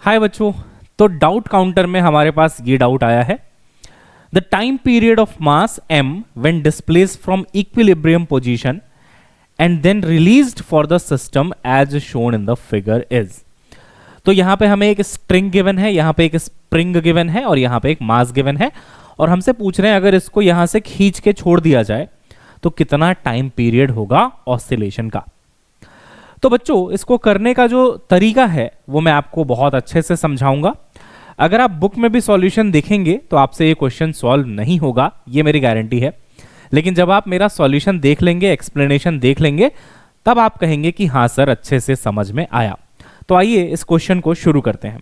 हाय बच्चों, तो doubt counter में हमारे पास ये डाउट आया है। The time period of mass m when displaced from equilibrium position and then released for the system as shown in the figure is। तो यहां पे हमें एक स्ट्रिंग गिवन है, यहां पे एक स्प्रिंग गिवन है और यहां पे एक मास गिवन है, और हमसे पूछ रहे हैं अगर इसको यहां से खींच के छोड़ दिया जाए तो कितना टाइम पीरियड होगा ऑसिलेशन का। तो बच्चों, इसको करने का जो तरीका है वो मैं आपको बहुत अच्छे से समझाऊंगा। अगर आप बुक में भी सॉल्यूशन देखेंगे तो आपसे ये क्वेश्चन सॉल्व नहीं होगा, ये मेरी गारंटी है। लेकिन जब आप मेरा सॉल्यूशन देख लेंगे, एक्सप्लेनेशन देख लेंगे, तब आप कहेंगे कि हाँ सर, अच्छे से समझ में आया। तो आइए इस क्वेश्चन को शुरू करते हैं।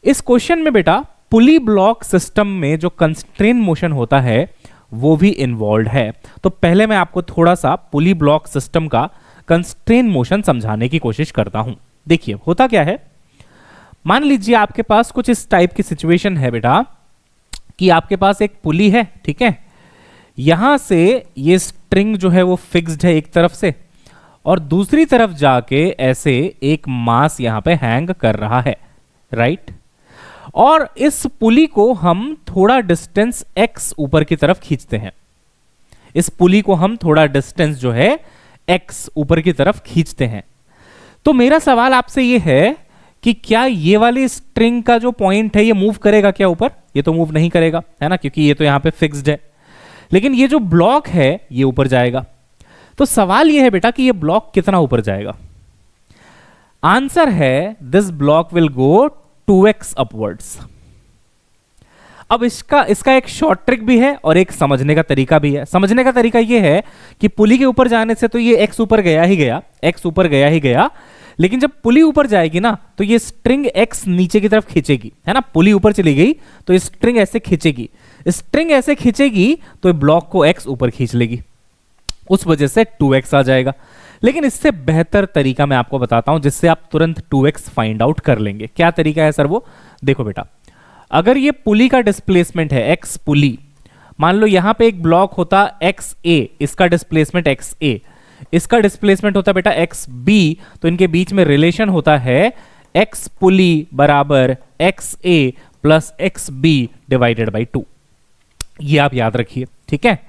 इस क्वेश्चन में बेटा पुली ब्लॉक सिस्टम में जो कंस्ट्रेन मोशन होता है वो भी इन्वॉल्व है। तो पहले मैं आपको थोड़ा सा पुली ब्लॉक सिस्टम का कंस्ट्रेन मोशन समझाने की कोशिश करता हूं। देखिए होता क्या है, मान लीजिए आपके पास कुछ इस टाइप की सिचुएशन है बेटा कि आपके पास एक पुली है, ठीक है। यहां से ये स्ट्रिंग जो है वो फिक्स्ड है एक तरफ से, और दूसरी तरफ जाके ऐसे एक मास यहां पे हैंग कर रहा है, राइट। और इस पुली को हम थोड़ा डिस्टेंस x ऊपर की तरफ खींचते हैं। इस पुली को हम थोड़ा डिस्टेंस जो है x ऊपर की तरफ खींचते हैं। तो मेरा सवाल आपसे ये है कि क्या ये वाली स्ट्रिंग का जो पॉइंट है ये मूव करेगा क्या ऊपर? ये तो मूव नहीं करेगा, है ना, क्योंकि ये तो यहां पे फिक्स्ड है। लेकिन ये जो ब्लॉक है ये ऊपर जाएगा। तो सवाल ये है बेटा कि ये ब्लॉक कितना ऊपर जाएगा। आंसर है this block will go 2x upwards. अब इसका एक शॉर्ट ट्रिक भी है और एक समझने का तरीका भी है। समझने का तरीका यह है कि पुली के ऊपर जाने से तो ये x ऊपर गया ही गया, x ऊपर गया ही गया, लेकिन जब पुली ऊपर जाएगी ना तो ये स्ट्रिंग x नीचे की तरफ खींचेगी, है ना। पुली ऊपर चली गई तो ये स्ट्रिंग ऐसे खींचेगी, स्ट्रिंग ऐसे खींचेगी तो ये ब्लॉक को x ऊपर खींच लेगी, उस वजह से 2x आ जाएगा। लेकिन इससे बेहतर तरीका मैं आपको बताता हूं जिससे आप तुरंत 2x फाइंड आउट कर लेंगे। क्या तरीका है सर वो? देखो बेटा, अगर ये पुली का डिस्प्लेसमेंट है x पुली, मान लो यहां पे एक ब्लॉक होता xa, इसका डिस्प्लेसमेंट xa, इसका डिस्प्लेसमेंट होता बेटा xb, तो इनके बीच में रिलेशन होता है x पुली बराबर xa plus xb divided by 2। ये आप याद रखिए, ठीक है।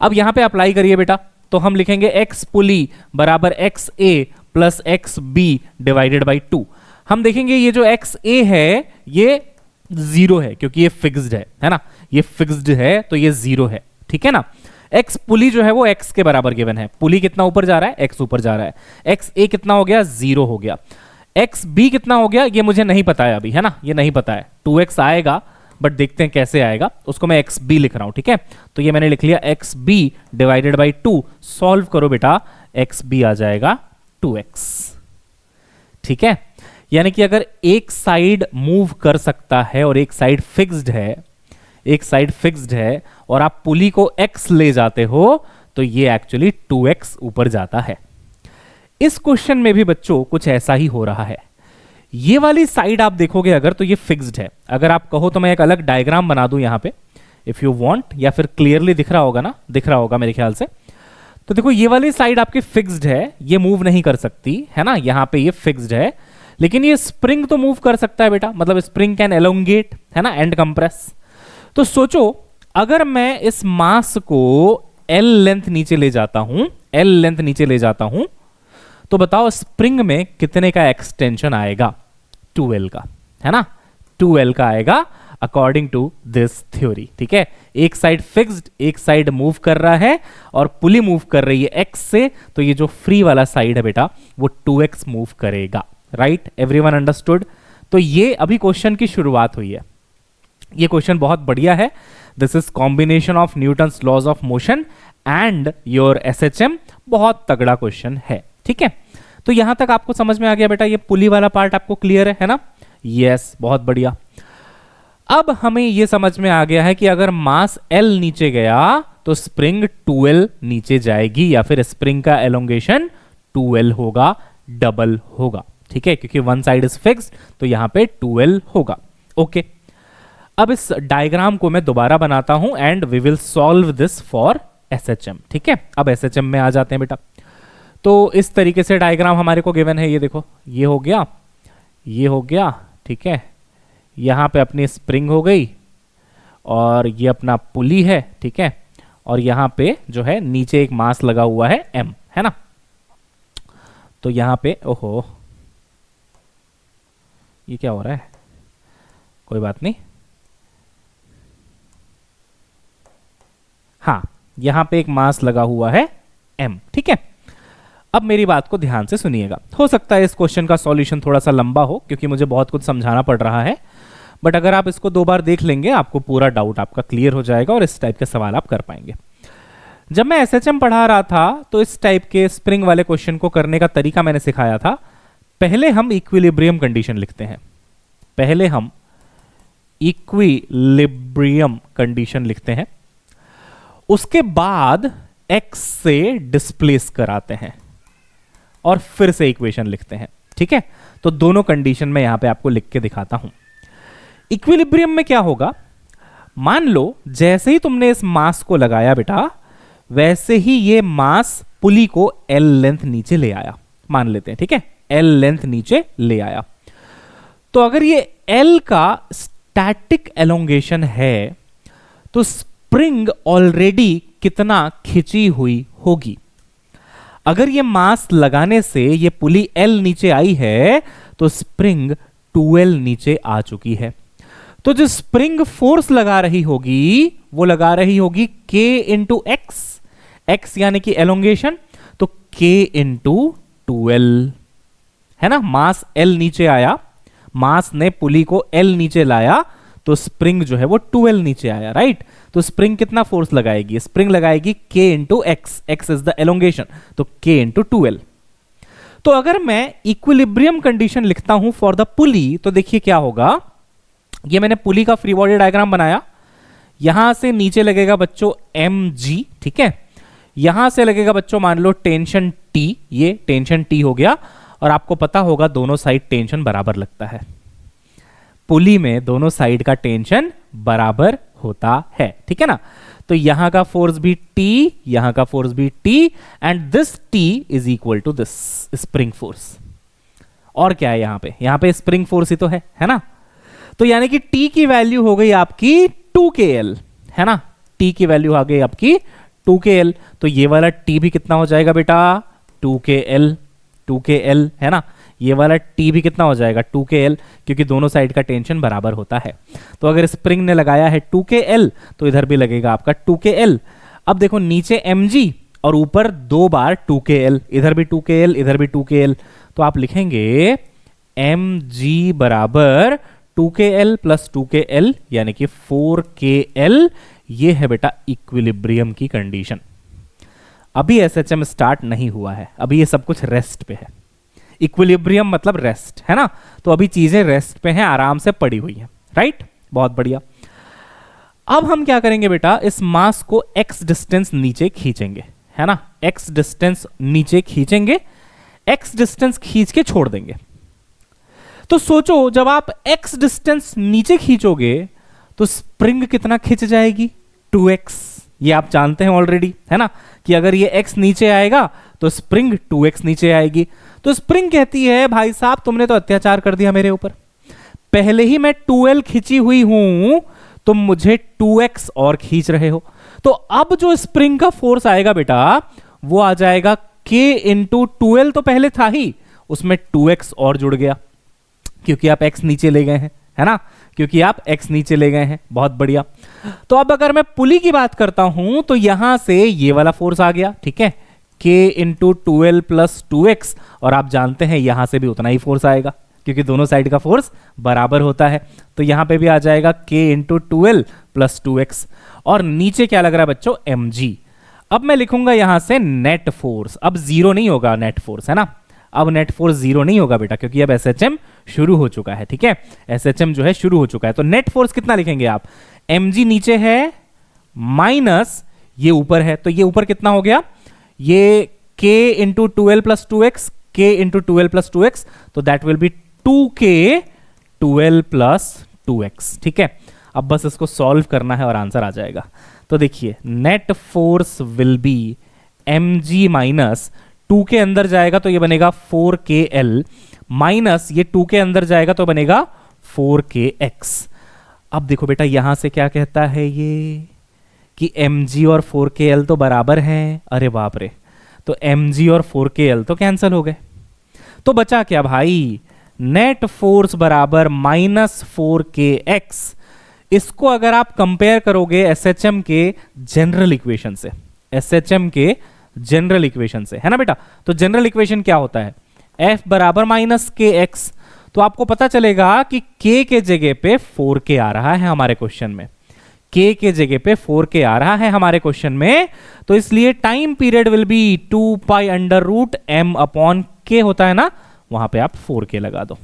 अब यहां पे अप्लाई करिए बेटा, तो हम लिखेंगे x पुली बराबर xa plus xb divided by 2। हम देखेंगे ये जो xa है ये 0 है क्योंकि ये फिक्स्ड है ना, ये फिक्स्ड है तो ये 0 है, ठीक है ना। x पुली जो है वो x के बराबर गिवन है। पुली कितना ऊपर जा रहा है? x ऊपर जा रहा है। xa कितना हो गया? 0 हो गया। xb कितना हो गया ये मुझे नहीं पता है अभी, है ना, ये नहीं पता है। 2x आएगा बट देखते हैं कैसे आएगा, उसको मैं xb लिख रहा हूं, ठीक है। तो ये मैंने लिख लिया xb डिवाइडेड बाई 2। सॉल्व करो बेटा, xb आ जाएगा 2x, ठीक है। यानी कि अगर एक साइड मूव कर सकता है और एक साइड फिक्स्ड है, एक साइड फिक्स्ड है और आप पुली को x ले जाते हो तो ये एक्चुअली 2x ऊपर जाता है। इस क्वेश्चन में भी बच्चों कुछ ऐसा ही हो रहा है। ये वाली साइड आप देखोगे अगर, तो ये फिक्स्ड है। अगर आप कहो तो मैं एक अलग डायग्राम बना दूं यहां पे, इफ यू वांट, या फिर क्लियरली दिख रहा होगा ना, दिख रहा होगा मेरे ख्याल से। तो देखो ये वाली साइड आपकी फिक्स्ड है, ये मूव नहीं कर सकती, है ना, यहां पे ये फिक्स्ड है। लेकिन ये स्प्रिंग तो मूव कर सकता है बेटा, मतलब स्प्रिंग कैन एलोंगेट, है ना, एंड कंप्रेस। तो सोचो अगर मैं इस मास को L लेंथ नीचे ले जाता हूं, L लेंथ नीचे ले जाता हूं, तो बताओ स्प्रिंग में कितने का एक्सटेंशन आएगा? 2L का, है ना, 2L का आएगा अकॉर्डिंग टू दिस थ्योरी, ठीक है। एक साइड फिक्स्ड, एक साइड मूव कर रहा है और पुली मूव कर रही है x से, तो ये जो फ्री वाला साइड है बेटा वो 2x मूव करेगा, राइट। Everyone understood? तो ये अभी क्वेश्चन की शुरुआत हुई है। ये क्वेश्चन बहुत बढ़िया है। This is combination of Newton's laws of motion and your SHM। बहुत तगड़ा क्वेश्चन है, ठीक है। तो यहां तक आपको समझ में आ गया बेटा, ये पुली वाला पार्ट आपको क्लियर है ना? यस, बहुत बढ़िया। अब हमें यह समझ में आ गया है कि अगर मास L नीचे गया तो स्प्रिंग 2L नीचे जाएगी, या फिर स्प्रिंग का एलोंगेशन 2L होगा, डबल होगा, ठीक है, क्योंकि वन साइड इज फिक्स्ड तो यहां पे 2L होगा। ओके, अब इस डायग्राम को मैं दोबारा बनाता हूं and we will solve this for SHM, ठीक है। अब SHM में आ जाते हैं बेटा। तो इस तरीके से डायग्राम हमारे को गिवन है, ये देखो, ये हो गया, ये हो गया, ठीक है, यहां पे अपनी स्प्रिंग हो गई और ये अपना पुली है, ठीक है, और यहां पे जो है नीचे एक मास लगा हुआ है m, है ना। तो यहां पे ओहो, ये क्या हो रहा है, कोई बात नहीं, हाँ यहां पे एक मास लगा हुआ है m, ठीक है। अब मेरी बात को ध्यान से सुनिएगा, हो सकता है इस क्वेश्चन का सॉल्यूशन थोड़ा सा लंबा हो क्योंकि मुझे बहुत कुछ समझाना पड़ रहा है, बट अगर आप इसको 2 बार देख लेंगे आपको पूरा डाउट आपका क्लियर हो जाएगा और इस टाइप के सवाल आप कर पाएंगे। जब मैं एसएचएम पढ़ा रहा था तो इस टाइप के स्प्रिंग वाले क्वेश्चन को करने का तरीका मैंने सिखाया था। पहले हम इक्विलिब्रियम कंडीशन लिखते हैं, पहले हम इक्विलिब्रियम कंडीशन लिखते हैं, उसके बाद x से डिस्प्लेस कराते हैं और फिर से इक्वेशन लिखते हैं, ठीक है। तो दोनों कंडीशन मैं यहां पे आपको लिख के दिखाता हूं। इक्विलिब्रियम में क्या होगा, मान लो जैसे ही तुमने इस मास को लगाया बेटा, वैसे ही ये मास पुली को L लेंथ नीचे ले आया, मान लेते हैं, ठीक है, L लेंथ नीचे ले आया। तो अगर ये L का स्टैटिक एलोंगेशन है तो स्प्रिंग ऑलरेडी कितना खिंची हुई होगी। अगर ये मास लगाने से ये पुली L नीचे आई है तो स्प्रिंग 2L नीचे आ चुकी है। तो जो स्प्रिंग फोर्स लगा रही होगी वो लगा रही होगी K इंटू एक्स, एक्स यानी कि एलोंगेशन, तो K इंटू 2L, है ना। मास L नीचे आया, मास ने पुली को L नीचे लाया तो स्प्रिंग जो है वो 2L नीचे आया, राइट। तो स्प्रिंग कितना फोर्स लगाएगी, स्प्रिंग लगाएगी K into x, x is the elongation, तो K इंटू 2L। तो अगर मैं इक्विलिब्रियम कंडीशन लिखता हूं फॉर द पुली तो देखिए क्या होगा, ये मैंने पुली का फ्री बॉडी डायग्राम बनाया, यहां से नीचे लगेगा बच्चों mg, ठीक है, यहां से लगेगा बच्चों मान लो टेंशन T, ये टेंशन T हो गया, और आपको पता होगा दोनों साइड टेंशन बराबर लगता है, पुली में दोनों साइड का टेंशन बराबर होता है, ठीक है ना। तो यहां का फोर्स भी T, यहां का फोर्स भी T, and this T is equal to this spring force. और क्या है यहां पे स्प्रिंग फोर्स ही तो है ना। तो यानी कि T की वैल्यू हो गई आपकी 2KL, है ना, T की वैल्यू आ गई आपकी 2KL। तो ये वाला T भी कितना हो जाएगा बेटा, 2KL, 2KL, है ना। ये वाला T भी कितना हो जाएगा, 2KL, क्योंकि दोनों साइड का टेंशन बराबर होता है। तो अगर स्प्रिंग ने लगाया है 2KL तो इधर भी लगेगा आपका 2KL। अब देखो नीचे mg और ऊपर 2 बार 2KL, इधर भी 2KL, इधर भी 2KL, तो आप लिखेंगे mg बराबर 2KL प्लस 2KL यानी कि 4KL। ये है बेटा इक्विलिब्रियम की कंडीशन। अभी एसएचएम स्टार्ट नहीं हुआ है, अभी ये सब कुछ रेस्ट पे है। इक्विलिब्रियम मतलब रेस्ट, है ना, तो अभी चीजें रेस्ट पे हैं, आराम से पड़ी हुई हैं, राइट, बहुत बढ़िया। अब हम क्या करेंगे बेटा, इस मास को x डिस्टेंस नीचे खींचेंगे, है ना, x डिस्टेंस नीचे खींचेंगे, x डिस्टेंस खींच के छोड़ देंगे। तो सोचो जब आप x डिस्टेंस नीचे खींचोगे तो स्प्रिंग कितना खिंच जाएगी, 2x। ये आप जानते हैं ऑलरेडी, है ना, कि अगर ये x नीचे आएगा तो स्प्रिंग 2x नीचे आएगी। तो स्प्रिंग कहती है भाई साहब तुमने तो अत्याचार कर दिया मेरे ऊपर, पहले ही मैं 2L खींची हुई हूं, तुम मुझे 2x और खींच रहे हो। तो अब जो स्प्रिंग का फोर्स आएगा बेटा वो आ जाएगा K इंटू 2L, तो पहले था ही, उसमें 2x और जुड़ गया क्योंकि आप x नीचे ले गए हैं, है ना, क्योंकि आप x नीचे ले गए हैं, बहुत बढ़िया। तो अब अगर मैं पुली की बात करता हूं तो यहां से ये वाला फोर्स आ गया, ठीक है, K into 2L plus 2x, और आप जानते हैं यहां से भी उतना ही फोर्स आएगा क्योंकि दोनों साइड का फोर्स बराबर होता है। तो यहां पे भी आ जाएगा K into 2L plus 2x, और नीचे क्या लग रहा है बच्चों, mg। अब मैं लिखूंगा यहां से नेट फोर्स, अब जीरो नहीं होगा नेट फोर्स, है ना, अब नेट फोर्स जीरो नहीं होगा बेटा क्योंकि अब एसएचएम शुरू हो चुका है, ठीक है, एसएचएम जो है शुरू हो चुका है। तो नेट फोर्स कितना लिखेंगे आप, mg नीचे है माइनस ये ऊपर है, तो ये ऊपर कितना हो गया, ये K into 2L plus 2x, K into 2L plus 2x, तो that will be 2K 2L plus 2x, ठीक है। अब बस इसको सॉल्व करना है और आंसर आ जाएगा। तो देखिए net force will be mg minus 2 के अंदर जाएगा तो ये बनेगा 4KL, माइनस ये 2 के अंदर जाएगा तो बनेगा 4kx। अब देखो बेटा यहां से क्या कहता है ये कि mg और 4kl तो बराबर हैं। अरे बाप रे, तो mg और 4kl तो कैंसिल हो गए, तो बचा क्या भाई, नेट फोर्स बराबर -4kx। इसको अगर आप कंपेयर करोगे एसएचएम के जनरल इक्वेशन से, एसएचएम के जनरल इक्वेशन से, है ना बेटा, तो जनरल इक्वेशन क्या होता है, F बराबर -kx। तो आपको पता चलेगा कि k के जगह पे 4k आ रहा है हमारे क्वेश्चन में, k के जगह पे 4k आ रहा है हमारे क्वेश्चन में, तो इसलिए time period will be 2 pi under root m upon k होता है ना, वहां पे आप 4k लगा दो।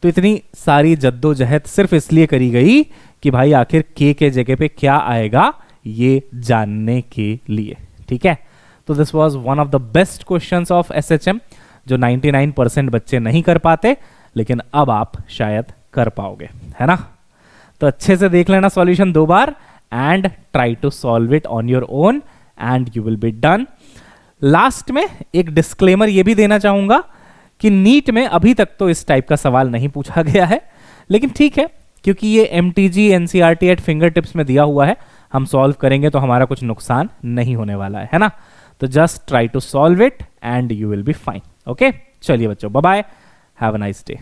तो इतनी सारी जद्दोजहद सिर्फ इसलिए करी गई कि भाई आखिर k के जगह पे क्या आएगा ये जानने के लिए, ठीक है। तो this was one of the best questions of SHM जो 99% बच्चे नहीं कर पाते, लेकिन अब आप शायद कर पाओगे, है ना। तो अच्छे से देख लेना सॉल्यूशन 2 बार and try to solve it on your own and you will be done. Last में एक डिस्क्लेमर ये भी देना चाहूंगा कि नीट में अभी तक तो इस टाइप का सवाल नहीं पूछा गया है, लेकिन ठीक है, क्योंकि ये MTG NCERT eight finger tips में दिया हुआ है, हम सॉल्व करेंगे तो हमारा कुछ नुकसान नहीं होने वाला है ना। तो just try to solve it and you will be fine. Okay, चलिए बच्चों, bye bye, have a nice day.